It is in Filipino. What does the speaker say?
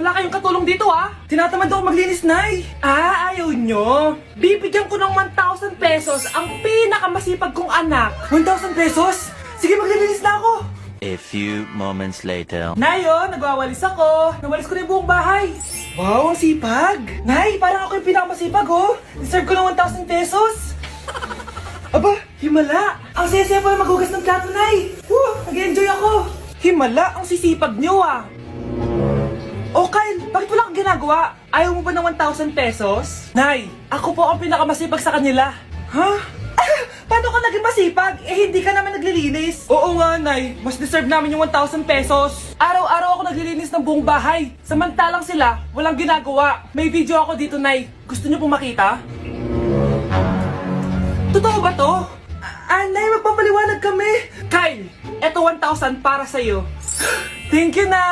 wala kayong katulong dito Tinatamad ako maglinis, Nay. Ayaw nyo? Bibigyan ko ng 1,000 pesos ang pinakamasipag kong anak. 1,000 pesos? Sige, maglilinis na ako. A few moments later. Nay, nagwawalis ako. Nawalis ko na yung buong bahay. Wow, ang sipag. Nay, parang ako yung pinakamasipag, Deserve ko ng 1,000 pesos. Aba, himala. Ang saya-saya pala maghugas ng plato, Nay. Nag-enjoy ako. Himala, ang sisipag nyo, Oh, Kyle, bakit wala kang ginagawa? Ayaw mo ba ng 1,000 pesos? Nay, ako po ang pinakamasipag sa kanila. Ha? Paano ka naging masipag? Hindi ka naman naglilinis. Oo nga, Nay. Mas deserve namin yung 1,000 pesos. Araw-araw ako naglilinis ng buong bahay. Samantalang sila, walang ginagawa. May video ako dito, Nay. Gusto niyo pong makita? Totoo ba to? Nay, magpapaliwanag kami. Kyle, eto 1,000 para sa'yo. Thank you, Nay.